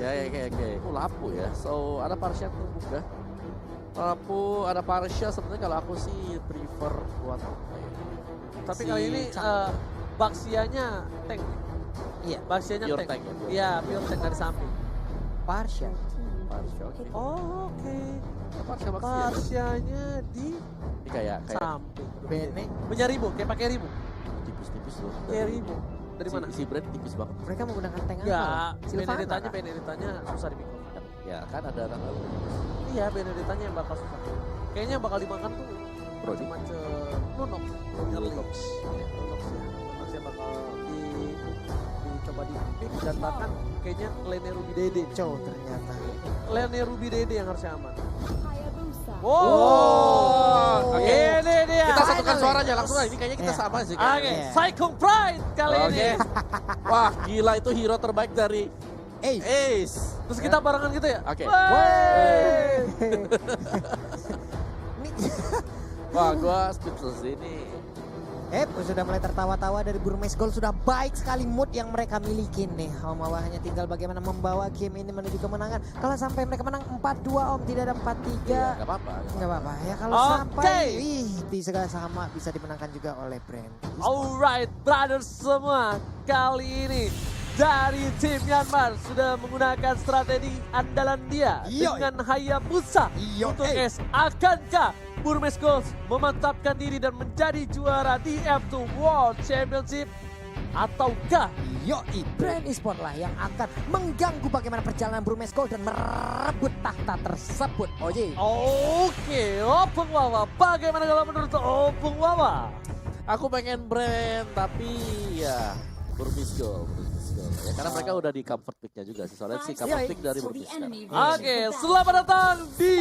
Oke. Lapu ya. So ada Parsha terbuka. Lapu ada Parsha sebenarnya kalau aku sih prefer buat Tapi kali ini Baxianya tank. Iya, Baxianya pure tank. tank ya. Iya, pure tank dari samping. Parsha. Parsha oke. Oh, oke. Parsha Baxia. Parsianya di Ini kayak samping. Bene. Punya ribu, kayak pakai ribu. tipis-tipis loh. Kayak ribu. Dari mana? Si brand tipis banget. Mereka menggunakan tank apa? Ya, Silvana Benedetanya, kah? Benedetanya susah dipikul. Ya kan ada anak lalu. Iya, Benedetanya yang bakal susah. Kayaknya bakal dimakan tuh Brody. macam Lunox. Lunox. Lunox yang bakal dicoba di pick dan bahkan kayaknya Lene Ruby Dede. Cow ternyata. Lene Ruby Dede yang harusnya aman. Oh, oke. Ini dia. Kita satukan Finally. suaranya langsung aja. Ini kayaknya kita Iya. sama sih. Oke, kayaknya. Iya. Psycho Pride kali Oke. ini. Wah gila itu hero terbaik dari Ace. Terus kita barengan gitu ya? Oke. Wey. Wah gua speechless ini. Sudah mulai tertawa-tawa dari Burmese Gold. Sudah baik sekali mood yang mereka miliki nih. Om Awa hanya tinggal bagaimana membawa game ini menuju kemenangan. Kalau sampai mereka menang 4-2 Om, tidak ada 4-3. Iya, gak apa-apa. Nggak apa-apa ya kalau Oke. sampai bisa sama bisa dimenangkan juga oleh brand. Alright, brothers semua. Kali ini dari tim Myanmar sudah menggunakan strategi andalan dia Yo. dengan Hayabusa Yo, untuk eh. S. Akankah Burmese Gold memantapkan diri dan menjadi juara di F2 World Championship? Ataukah Yoi, brand e-sport lah yang akan mengganggu bagaimana perjalanan Burmese Gold dan merebut tahta tersebut. Oji. Oke, Opung Wawa. Bagaimana kalau menurut Opung Wawa? Aku pengen brand tapi ya Burmese Gold. Ya karena mereka udah di comfort pick-nya juga sih. Soalnya sih comfort pick dari Burmese sekarang. Oke, selamat datang di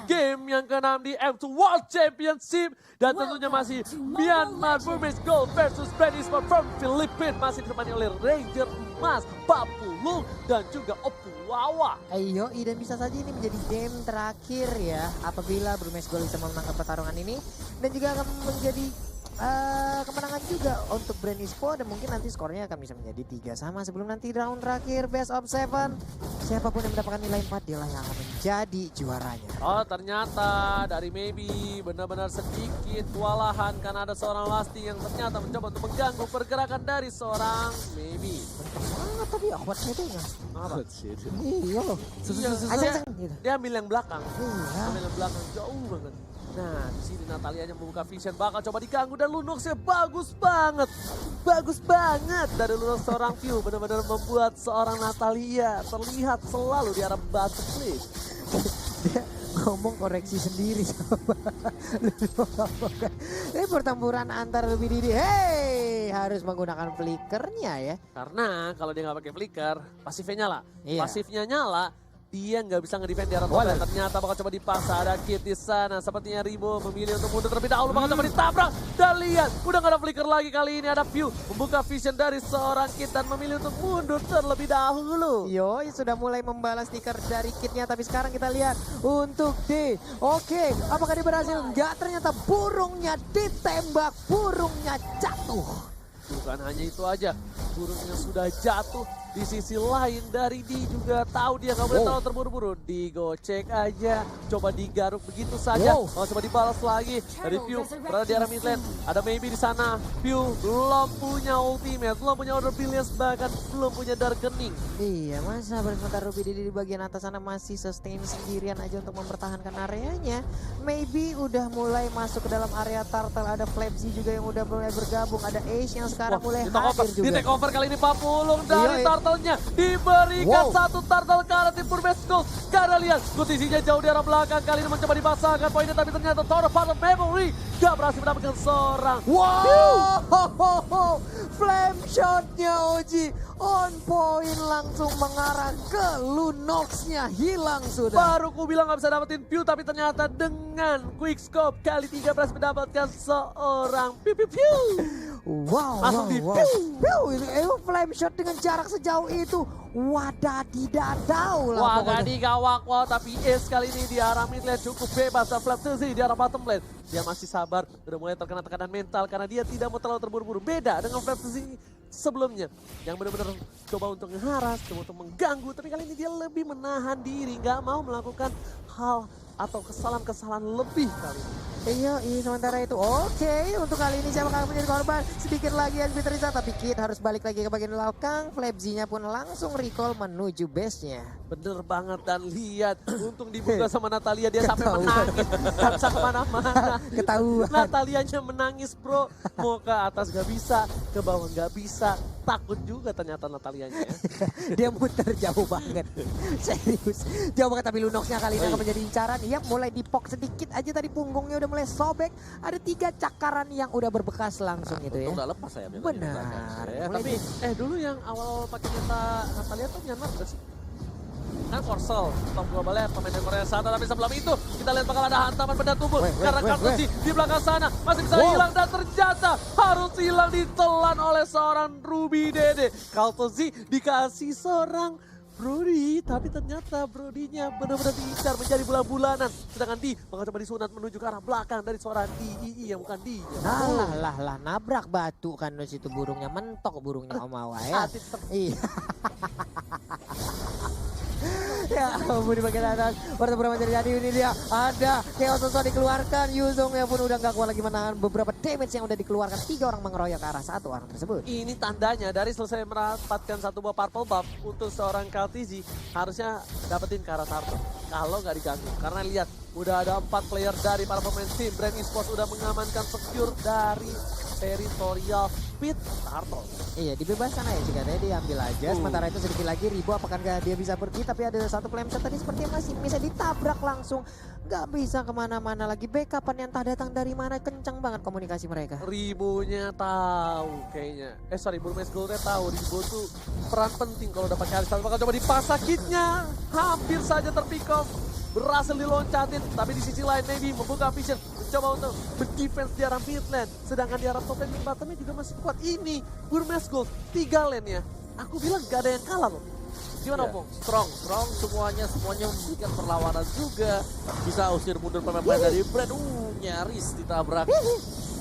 game yang ke-6 di F2 World Championship. Dan tentunya masih Myanmar Burmese Gold versus Brand Esport from Philippines. Masih ditemani oleh Ranger Emas, Papulung, dan juga Opung Wawa. Ayo, dan bisa saja ini menjadi game terakhir ya. Apabila Burmese Gold bisa memenangkan pertarungan ini. Dan juga akan menjadi kemenangan juga untuk Brand Esport. Dan mungkin nanti skornya akan bisa menjadi 3-3 sebelum nanti round terakhir best of 7. Siapapun yang mendapatkan nilai 4 dia lah yang akan menjadi juaranya. Oh, ternyata dari Maybe benar-benar sedikit kewalahan karena ada seorang Lasti yang ternyata mencoba untuk mengganggu pergerakan dari seorang Maybe. Sangat tapi awkwardnya itu ya. Apa? Iya loh. Dia, Gitu. dia ambil yang belakang. Iya. Ambil yang belakang jauh banget. Nah, di sini Natalianya membuka vision, bakal coba diganggu dan Lunoxnya bagus banget. Bagus banget dari Lunox seorang view, benar-benar membuat seorang Natalia terlihat selalu di arah batu cliff. Dia ngomong koreksi sendiri sama ini pertempuran antar lebih didi. Hey, harus menggunakan flickernya ya. Karena kalau dia nggak pakai flicker, pasifnya nyala. Iya. Pasifnya nyala, dia nggak bisa nge-defend di arah top lane. Ternyata bakal coba dipaksa, ada Kit di sana. Sepertinya Rimo memilih untuk mundur terlebih dahulu, bakal coba ditabrak. Dan lihat, udah nggak ada flicker lagi kali ini. Ada view membuka vision dari seorang Kit dan memilih untuk mundur terlebih dahulu. Yo, sudah mulai membalas stiker dari kitnya, tapi sekarang kita lihat untuk D. Oke, apakah dia berhasil? Enggak, ternyata burungnya ditembak, burungnya jatuh. Bukan hanya itu aja, burungnya sudah jatuh. Di sisi lain dari D juga tahu dia nggak boleh terlalu terburu-buru. Digocek aja, coba digaruk begitu saja. Wow. Oh, coba dibalas lagi dari Pew berada di arah mid lane. Ada Maybe di sana. Pew belum punya ultimate, belum punya order brilliance, bahkan belum punya darkening. Iya, masa sebentar Ruby di bagian atas sana masih sustain sendirian aja untuk mempertahankan areanya. Maybe udah mulai masuk ke dalam area turtle. Ada Flapsy juga yang udah mulai bergabung. Ada Ace yang sekarang mulai hadir Di juga. take over kali ini Papulung dari Iya, turtle-nya diberikan Wow. satu turtle ke arah tim Burmese Gold. Karena lihat kondisinya jauh di arah belakang, kali ini mencoba dipasangkan poinnya, tapi ternyata Tower Part of Memory gak berhasil mendapatkan seorang. Wow, flame shotnya Oji on point langsung mengarah ke Lunox-nya, hilang sudah. Baru ku bilang gak bisa dapetin view, tapi ternyata dengan quick scope kali 3 berhasil mendapatkan seorang piu. Wow, Langsung di itu flame shot dengan jarak sejauh itu. Wadadidadau lah Wah, pokoknya. gak digawak, wow, tapi Ace kali ini di arah mid lane cukup bebas. Dan Flapsy di arah bottom lane, dia masih sabar, udah mulai terkena tekanan mental karena dia tidak mau terlalu terburu-buru. Beda dengan Flapsy sebelumnya. Yang benar-benar coba untuk ngeharas, coba untuk mengganggu. Tapi kali ini dia lebih menahan diri, nggak mau melakukan hal atau kesalahan-kesalahan lebih kali ini. Iya, sementara itu oke, untuk kali ini siapa akan menjadi korban? Sedikit lagi SB Terisa, tapi Kid harus balik lagi ke bagian belakang. Flabzy-nya pun langsung recall menuju base-nya. Bener banget, dan lihat untung dibuka sama Natalia, dia sampai menangis, gak bisa kemana-mana. Ketahuan. Natalianya menangis bro, mau ke atas gak bisa, ke bawah gak bisa. Takut juga ternyata Natalianya ya. Dia muter jauh banget. Serius. Jauh banget, tapi Lunoxnya kali ini akan menjadi incaran. Iya, mulai dipok sedikit aja tadi, punggungnya udah mulai sobek. Ada 3 cakaran yang udah berbekas langsung gitu ya. Udah lepas saya. Benar. Ya, Mulai tapi Dulu yang awal pakai nyata Natalia tuh Myanmar gak sih? Kan Korsel, top globalnya pemain dari Korea Selatan, tapi sebelum itu kita lihat bakal ada hantaman benda tubuh karena Kartusi di belakang sana masih bisa hilang dan ternyata harus hilang ditelan oleh seorang Ruby Dede. Kartusi dikasih seorang Brody, tapi ternyata Brodinya benar-benar diincar menjadi bulan-bulanan. Sedangkan Di bakal coba disunat menuju ke arah belakang dari seorang Dii yang bukan Di. lah, nabrak batu kan di situ, burungnya mentok, burungnya Omawa ya. Iya. Ya ampun, di bagian atas pertempuran terjadi, ini dia ada Chaos Sosok dikeluarkan, Yuzongnya pun udah gak kuat lagi menahan beberapa damage yang udah dikeluarkan. 3 orang mengeroyok ke arah 1 orang tersebut. Ini tandanya dari selesai mendapatkan 1 buah purple buff untuk seorang KTZ harusnya dapetin ke arah Turtle kalau nggak diganggu. Karena lihat udah ada 4 player dari para pemain tim Brand Esports udah mengamankan secure dari territorial pit Turtle. Iya, dibebaskan aja sih katanya, diambil aja. Sementara itu sedikit lagi Ribo apakah dia bisa pergi, tapi ada 1 playset tadi sepertinya masih bisa ditabrak langsung. Nggak bisa kemana-mana lagi, backupan yang tak datang dari mana, kencang banget komunikasi mereka. Ribonya tahu kayaknya. Burmese Goldnya tahu Ribo tuh peran penting kalau dapat kali. Bakal coba dipasang kitnya, hampir saja terpick off. Berhasil diloncatin, tapi di sisi lain Navy membuka vision, mencoba untuk berdefense di arah mid lane. Sedangkan di arah top lane dan bottomnya juga masih kuat. Ini Burmese Gold, 3 lane ya. Aku bilang gak ada yang kalah loh. Gimana Opung? Strong semuanya memberikan perlawanan juga. Bisa usir mundur pemain dari Brand. Nyaris ditabrak.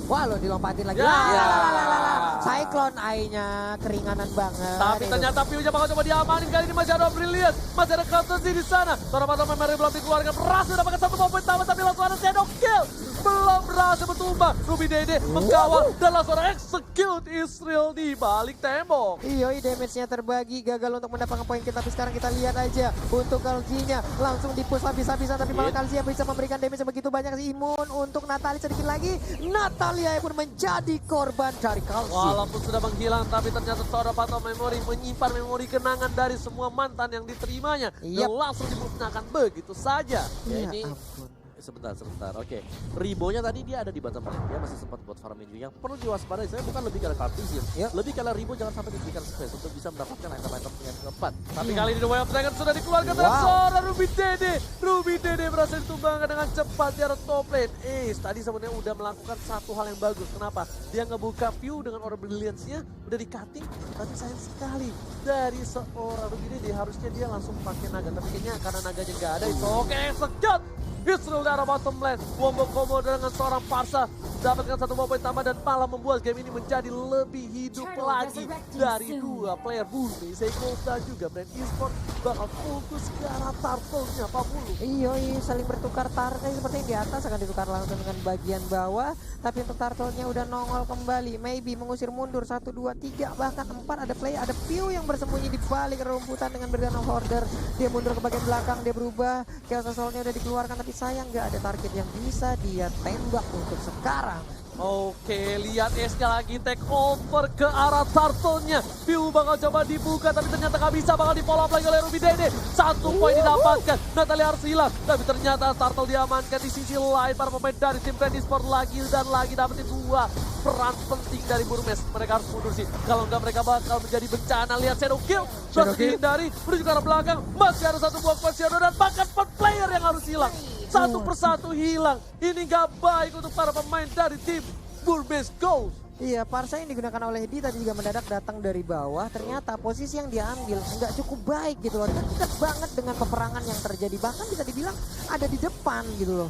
Wah lo dilompatin lagi. Ya. Cyclone Eye-nya keringanan banget. Tapi ternyata Piunya bakal coba diamanin, kali ini masih ada Brilliant. Masih ada Kartusi di sana. Seorang pemain Mary belum dikeluarkan. Berhasil dapatkan 1 poin tambah, tapi langsung ada shadow kill. Belum berhasil bertumbang. Ruby Dede mengawal dan langsung execute Israel di balik tembok. Iya, damage-nya terbagi, gagal untuk mendapatkan poin kita. Tapi sekarang kita lihat aja untuk Kalji-nya langsung dipush habis-habisan, tapi malah Kalji yang bisa memberikan damage yang begitu banyak sih. Imun untuk Natalia sedikit lagi. Natalia pun menjadi korban dari Kalji. Walaupun sudah menghilang, tapi ternyata seorang Pato Memory menyimpan memori kenangan dari semua mantan yang diterimanya. Dan langsung dimusnahkan begitu saja. Ya, Ya ini ampun. sebentar. Oke. Ribonya tadi dia ada di bottom lane. Dia masih sempat buat farming juga. Yang perlu diwaspadai saya bukan lebih karena Cartesian. Lebih karena Ribo jangan sampai diberikan space untuk bisa mendapatkan item-item yang keempat. Tapi kali ini The Way of Dragon sudah dikeluarkan dari seorang Ruby Dede. Ruby Dede berhasil ditumbangkan dengan cepat di arah top lane. Tadi sebenarnya udah melakukan 1 hal yang bagus. Kenapa? Dia ngebuka view dengan Aura Brilliance-nya, udah di cutting. Tapi sayang sekali dari seorang Ruby Dede harusnya dia langsung pakai naga. Tapi kayaknya karena naganya nggak ada, itu oke, execute. Israel dari bottom lane, combo dengan seorang Parsa dapatkan 1 poin tambah dan malah membuat game ini menjadi lebih hidup lagi dari 2 player Burmese Gold dan juga Brand Esports bakal fokus ke arah Turtle-nya Pak Bulu. Iya, saling bertukar target seperti di atas akan ditukar langsung dengan bagian bawah, tapi untuk Turtle-nya udah nongol kembali. Maybe mengusir mundur 1, 2, 3 bahkan 4 ada play, ada Piu yang bersembunyi di balik rumputan dengan Berdan of Order. Dia mundur ke bagian belakang, dia berubah. Chaos Soul-nya udah dikeluarkan tapi sayang nggak ada target yang bisa dia tembak untuk sekarang. Oke, lihat S-nya lagi take over ke arah Turtle-nya. Piu bakal coba dibuka tapi ternyata nggak bisa, bakal di follow up lagi oleh Ruby Dede. 1 poin didapatkan, Natalia harus hilang. Tapi ternyata Turtle diamankan di sisi lain. Para pemain dari tim Brand Esports lagi dan lagi dapetin 2 peran penting dari Burmese. Mereka harus mundur sih, kalau nggak mereka bakal menjadi bencana. Lihat shadow kill, berhasil dihindari, menuju ke arah belakang. Masih ada 1 buah shadow dan bahkan 4 player yang harus hilang. 1 persatu hilang. Ini nggak baik untuk para pemain dari tim Burmese Gold. Iya, Parsa yang digunakan oleh Di tadi juga mendadak datang dari bawah. Ternyata posisi yang diambil nggak cukup baik gitu loh. Dekat banget dengan peperangan yang terjadi. Bahkan bisa dibilang ada di depan gitu loh.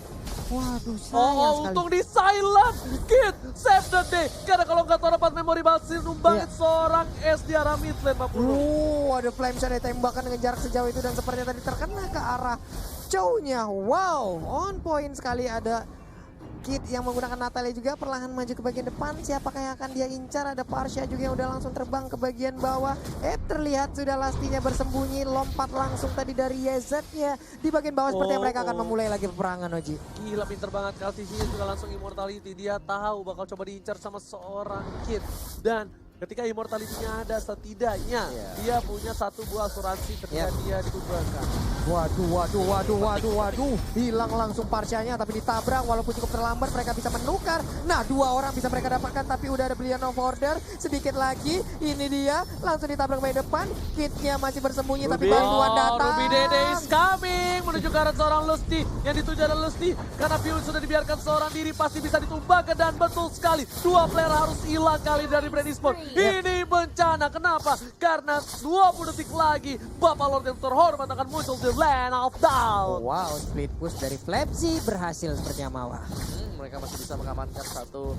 Waduh, sayang Oh, sekali. untung di silent. Kid, save the day. Karena kalau nggak tahu dapat memori berhasil numbangin seorang S di arah mid lane 40. Ada flame shot ditembakkan dengan jarak sejauh itu dan sepertinya tadi terkena ke arah Chow-nya. Wow, on point sekali ada Kid yang menggunakan Natalia juga perlahan maju ke bagian depan. Siapakah yang akan dia incar? Ada Parsha juga yang udah langsung terbang ke bagian bawah. Terlihat sudah Lastinya bersembunyi, lompat langsung tadi dari YZ-nya di bagian bawah. Sepertinya mereka akan memulai lagi peperangan, Oji. Gila pinter banget Kaltisinya juga langsung immortality. Dia tahu bakal coba diincar sama seorang Kid. Dan ketika immortality-nya ada setidaknya dia punya satu buah asuransi ketika dia ditumbangkan. Waduh. Hilang langsung Parsha-nya tapi ditabrak walaupun cukup terlambat mereka bisa menukar. Nah, 2 orang bisa mereka dapatkan tapi udah ada Brilliant of Order. Sedikit lagi, ini dia langsung ditabrak ke depan. Kid-nya masih bersembunyi tapi bantuan datang. Ruby Dede is coming menuju ke arah seorang Lusty. Yang dituju adalah Lusty karena Piu sudah dibiarkan seorang diri pasti bisa ditumbangkan dan betul sekali 2 player harus hilang kali dari Brand Esports. Ini bencana, kenapa? Karena 20 detik lagi Bapak Lord yang terhormat akan muncul di Land of Down. Wow, split push dari Flapsy berhasil sepertinya Mawa. Mereka masih bisa mengamankan satu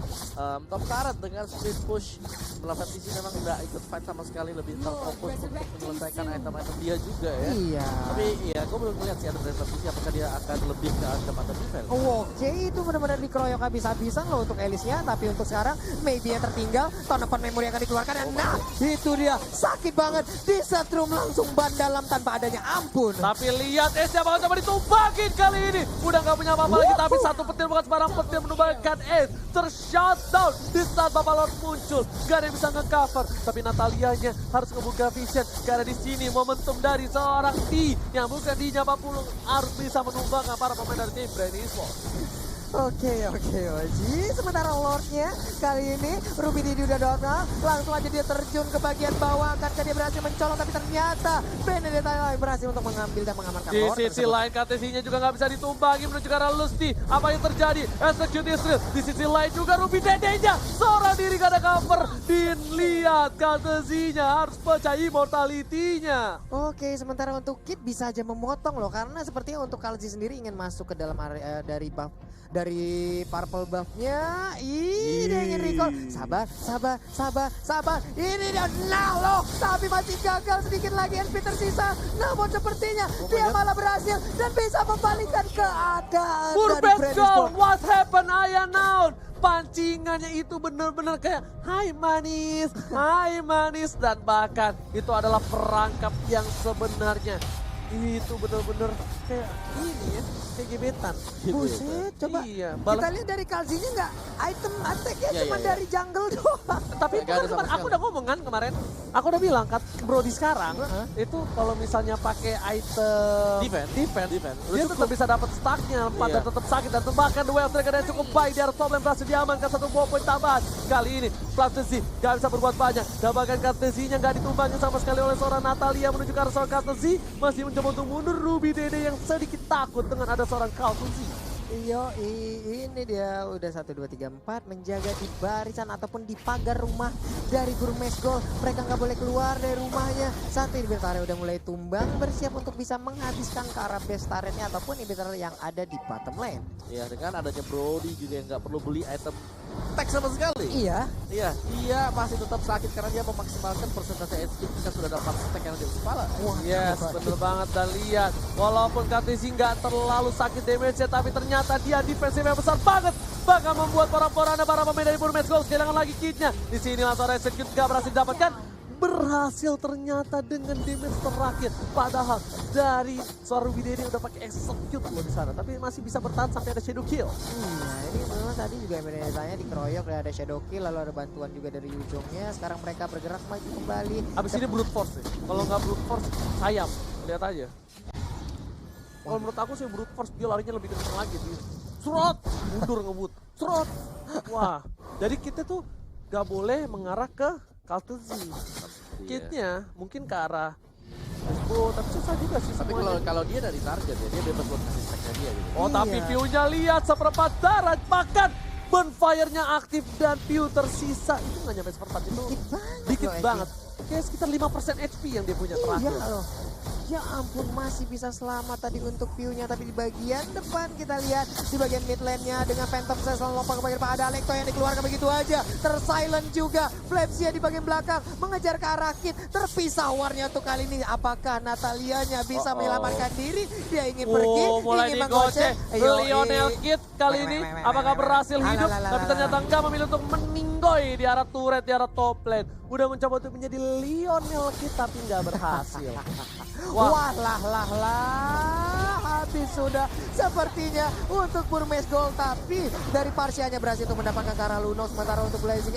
top turret dengan split push. Melawan sisi memang nggak ikut fight sama sekali, lebih terfokus untuk menyelesaikan item-item dia juga ya. Iya. Tapi ya, gue belum melihat sih ada Brand sisi apakah dia akan lebih ke item atau defense. Oke, itu benar-benar dikeroyok habis-habisan loh untuk Elisnya. Tapi untuk sekarang, maybe yang tertinggal, tahun depan memori akan dikeluarkan. Nah, itu dia. Sakit banget. Di setrum langsung ban dalam tanpa adanya ampun. Tapi lihat Ace bakal coba ditumbangin kali ini. Udah gak punya apa-apa lagi, tapi satu petir bukan sebarang petir menumbangkan Ace. Tershutdown di saat Bapak Lord muncul. Gak ada yang bisa nge-cover. Tapi Natalianya harus ngebuka vision. Karena di sini momentum dari seorang T yang bukan di 40 harus bisa menumbangkan para pemain dari tim Brand Esports. Oke, Oji. Sementara Lordnya kali ini Ruby Didi udah donal. Langsung aja dia terjun ke bagian bawah. Akankah dia berhasil mencolong? Tapi ternyata Benedetta berhasil untuk mengambil dan mengamankan Di Lord. sisi lain KTC-nya juga nggak bisa ditumbangi menuju ke arah Lusty. Apa yang terjadi? Execute Israel. Di sisi lain juga Ruby Dede-nya. Seorang diri gak ada cover. Dilihat KTC-nya harus pecah immortality-nya. Oke, sementara untuk Kid bisa aja memotong loh. Karena sepertinya untuk Kalzi sendiri ingin masuk ke dalam area dari buff. Dari purple buff-nya, dia ingin recall. Sabar. Ini dia, nah loh, tapi masih gagal sedikit lagi SP tersisa. Namun sepertinya dia malah berhasil dan bisa membalikkan keadaan dari Burbet Brand goal, Esports. what happened Aya Naun? Pancingannya itu benar-benar kayak hai manis dan bahkan itu adalah perangkap yang sebenarnya itu benar-benar kayak ini ya, kayak gebetan. Buset, coba Iya, kita lihat dari Kalzinya nggak item attack-nya cuma dari jungle doang. Tapi itu kan kemarin, aku udah ngomong kan kemarin, aku udah bilang kan Brody sekarang itu kalau misalnya pakai item defense dia tetap bisa dapat stacknya 4 dan tetap sakit dan bahkan duel trigger yang cukup baik. Di arah top lane berhasil diamankan 1 buah poin tambahan. Kali ini Platesi gak bisa berbuat banyak dan bahkan Katesi-nya gak ditumbangin sama sekali oleh seorang Natalia menuju ke arah seorang Katesi. Masih mencoba untuk mundur Ruby Dede yang sedikit takut dengan ada seorang Kaltusi. Iya, ini dia udah 1, 2, 3, 4 menjaga di barisan ataupun di pagar rumah dari Burmes Gold. Mereka nggak boleh keluar dari rumahnya. Saat ini Inhibitor udah mulai tumbang, bersiap untuk bisa menghabiskan ke arah base turretnya ataupun Inhibitor yang ada di bottom lane. Ya, dengan adanya Brody juga yang nggak perlu beli item tag sama sekali. Iya, Dia masih tetap sakit karena dia memaksimalkan persentase HP jika sudah dapat stack yang di kepala. Yes, bener banget. Dan lihat, walaupun KTC nggak terlalu sakit damage-nya, tapi ternyata dia defensifnya besar banget. Bahkan membuat para pemain dari Burmes Gold kehilangan lagi kitnya. Di sini langsung execute nggak berhasil didapatkan. Berhasil ternyata dengan damage terakhir. Padahal dari suara Ruby Dede udah pakai execute loh di sana, tapi masih bisa bertahan sampai ada shadow kill. ini memang tadi juga Menezanya dikeroyok, ada shadow kill, lalu ada bantuan juga dari ujungnya. Sekarang mereka bergerak maju kembali. Abis ini brute force nih. Kalau nggak brute force, sayap. Lihat aja. Kalau menurut aku sih brute force dia larinya lebih kencang lagi. Serot, mundur ngebut. Serot. Wah, jadi kita tuh nggak boleh mengarah ke Kaltuzi. Kitnya mungkin ke arah Esbo, tapi susah juga sih Tapi semuanya. kalau dia dari target ya, dia bebas buat ngasih stacknya dia gitu. Oh, tapi view-nya lihat seperempat darat, bahkan bonfire-nya aktif dan view tersisa. Itu nggak nyampe seperempat itu. Dikit banget. Dikit loh, banget. Kayak sekitar 5% HP yang dia punya terakhir. Iya loh. Ya ampun, masih bisa selamat tadi untuk view-nya. Tapi di bagian depan kita lihat, di bagian mid lane-nya dengan Phantom Sash selalu lompat ke bagian depan. Ada Alekto yang dikeluarkan begitu aja. Tersilent juga. Flapsia di bagian belakang mengejar ke arah Kid. Terpisah warnya untuk kali ini. Apakah Natalianya bisa menyelamatkan diri? Dia ingin pergi, Mulai ingin digocek. Lionel Kid kali ini apakah berhasil hidup? Alah, Tapi ternyata enggak, memilih untuk meninggoy di arah turret, di arah top lane. Udah mencoba untuk menjadi Lionel Kid tapi nggak berhasil. Wah lah, habis sudah sepertinya untuk Burmese Gold. Tapi dari Parsianya berhasil untuk mendapatkan ke arah Lunox. Sementara untuk Blazing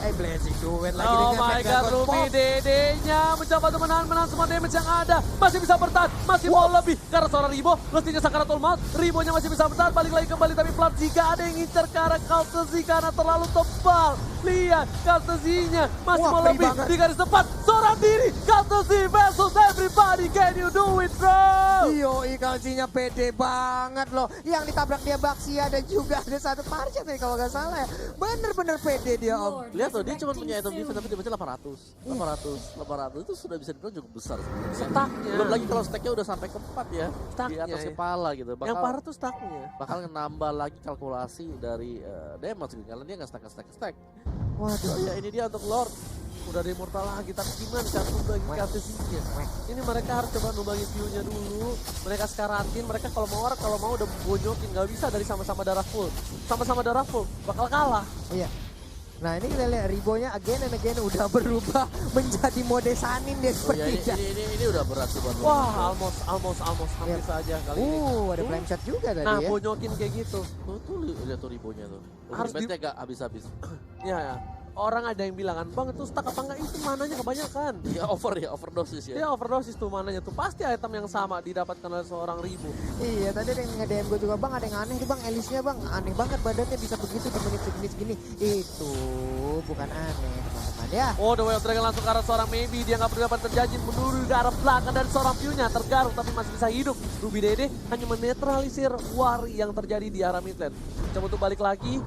duet lagi Oh dengan my god, Megagon Ruby Pop. DD-nya mencoba untuk menahan semua damage yang ada. Masih bisa bertahan, masih mau lebih. Karena seorang Ribo, mestinya Sakaratul Maut. Ribonya masih bisa bertahan, balik lagi kembali. Tapi Plat jika ada yang ngincar ke arah Kaltezi karena terlalu tebal. Lihat, Kaltezinya masih Wah, mau free lebih. banget. Di garis depan, seorang diri. Kaltezi versus everybody, can you do it bro? Yoi, Kalsinya pede banget loh. Yang ditabrak dia Baxia dan juga ada satu Parsia tadi kalau nggak salah ya. Bener-bener pede dia om. Lihat tuh, dia cuma punya item defense tapi dia baca 800 itu sudah bisa dibilang cukup besar sebenarnya. Stacknya. Belum lagi kalau stacknya udah sampai ke 4 ya, di Stacknya atas ya. kepala gitu. Yang parah tuh stacknya. Bakal nambah lagi kalkulasi dari damage gitu, karena dia nggak stack. Waduh. Oh ya, ini dia untuk Lord. Udah ada immortal lagi, tapi gimana cara numbangin Kaltezinya? Ini mereka harus coba numbangin view-nya dulu. Mereka sekaratin, mereka kalau mau udah bonyokin. Nggak bisa dari sama-sama darah full. Sama-sama darah full, bakal kalah. Iya. Nah ini kita lihat Ribonya again and again udah berubah menjadi mode Sanin dia Oh ya, sepertinya. ini udah berat sih buat Lord. Wah, almost hampir Iya. saja kali ini. Ada flame shot juga tadi Nah, ya. bonyokin kayak gitu. Tuh lihat tuh ribonya tuh. Harus Ultimate-nya gak habis-habis. Ya. Orang ada yang bilang kan, bang itu stuck apa enggak, itu mananya kebanyakan. Ya overdosis ya. Dia overdosis tuh mananya tuh, pasti item yang sama didapatkan oleh seorang Ribu. Iya tadi ada yang nge-DM gue juga bang, ada yang aneh tuh bang, Elisnya bang, aneh banget badannya bisa begitu di menit segini. Itu bukan aneh teman-teman ya. Oh, The Way of Dragon langsung ke arah seorang Maybe. Dia nggak perlu dapat terjadi, menurun ke arah belakang dan seorang view-nya tergaruk tapi masih bisa hidup. Ruby Dede hanya menetralisir war yang terjadi di arah mid lane. Coba untuk balik lagi,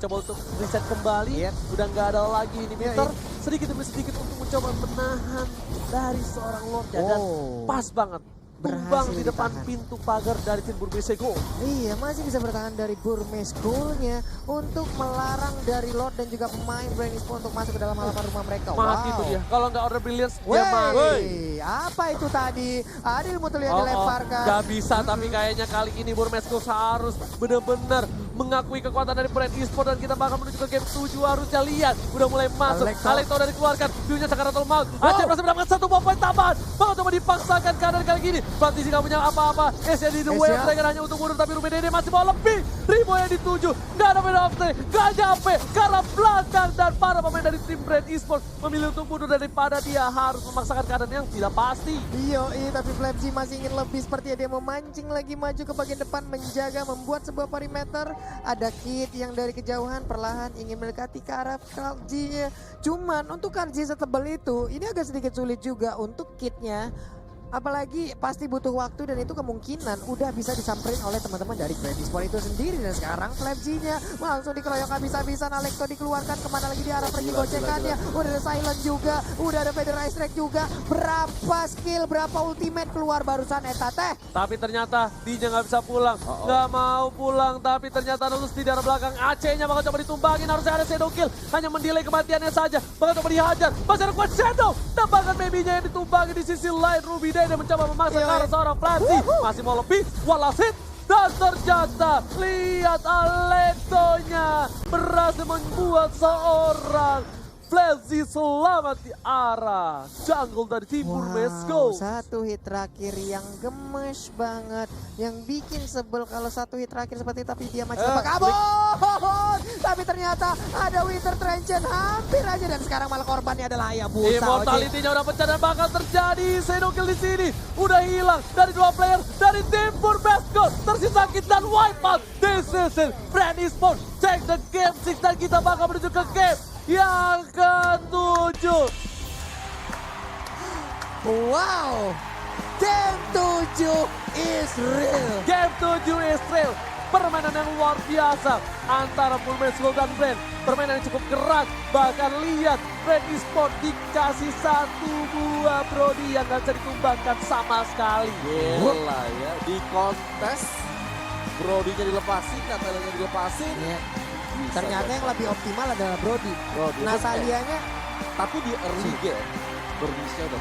coba untuk reset kembali. Iya. Udah nggak ada lagi ini Iya, Mister. Sedikit demi sedikit untuk mencoba menahan dari seorang Lord dan pas banget. Tumbang Berhasil di depan ditahan. pintu pagar dari tim Burmese Gold. Iya masih bisa bertahan dari Burmese Goal-nya untuk melarang dari Lord dan juga pemain Brand Esports untuk masuk ke dalam halaman rumah mereka. Mati tuh dia. Kalau nggak order Brilliance, dia mati. Wey, apa itu tadi? Adil Mutulia dilemparkan. Gak bisa, tapi kayaknya kali ini Burmese Gold harus benar-benar mengakui kekuatan dari Brand Esports dan kita bakal menuju ke game 7. Harusnya lihat, udah mulai masuk. Alekto udah dikeluarkan, view-nya Sakaratul Maut. Aceh berhasil mendapatkan satu poin tambahan. Bakal coba dipaksakan keadaan kali gini. Praktisi gak punya apa-apa. Esya di The Way of Dragon hanya untuk mundur, tapi Ruben Dede masih mau lebih. Ribo yang dituju, gak ada beda opsi, gak nyampe. Karena belakang dan para pemain dari tim Brand Esports memilih untuk mundur daripada dia harus memaksakan keadaan yang tidak pasti. Iya, tapi Flapsy masih ingin lebih, sepertinya dia memancing lagi maju ke bagian depan, menjaga, membuat sebuah perimeter. Ada Kid yang dari kejauhan perlahan ingin mendekati ke arah Karji-nya. Cuman untuk Karji setebal itu, ini agak sedikit sulit juga untuk Kid-nya. Apalagi pasti butuh waktu dan itu kemungkinan udah bisa disamperin oleh teman-teman dari Brand Esports itu sendiri. Dan sekarang Flapsy-nya langsung dikeroyok habis-habisan. Alekto dikeluarkan, kemana lagi di arah pergi gocekannya. Udah ada Silent juga, udah ada Feather Ice Track juga. Berapa skill, berapa ultimate keluar barusan Eta teh. Tapi ternyata Dija nggak bisa pulang, nggak mau pulang. Tapi ternyata lulus di daerah belakang. AC-nya bakal coba ditumbangin, harusnya ada shadow kill. Hanya mendelay kematiannya saja, bakal coba dihajar. Masih ada kuat shadow, dan bahkan maybe-nya yang ditumbangin di sisi lain. Ruby Dede mencoba memaksa ke arah seorang Flashy. Masih mau lebih, walasit. Dan ternyata lihat Alektonya berhasil membuat seorang Flashy selamat di arah jungle dari tim Burmese Gold. Satu hit terakhir yang gemes banget, yang bikin sebel kalau satu hit terakhir seperti itu, tapi dia masih dapat kabur. Tapi ternyata ada Winter Trenchen hampir aja, dan sekarang malah korbannya adalah Ayah Busa. Immortality-nya udah pecah dan bakal terjadi shadow kill di sini. Udah hilang dari dua player dari tim Burmese Gold. Tersisa Kid dan wipeout. This is it. Brand Esports take the game 6 dan kita bakal menuju ke game yang ke-7. Wow, Game 7 is real. Game 7 is real. permainan yang luar biasa antara Bulmes Gold dan Brand. Permainan yang cukup keras, bahkan lihat Brand Esports dikasih 1 buah Brody yang gak bisa ditumbangkan sama sekali. Gila ya, di kontes Brody-nya dilepasin, Natalia-nya dilepasin. Iya. Ternyata yang lebih optimal adalah Brody. Brody. Natalianya Tapi di early game, Bernisnya udah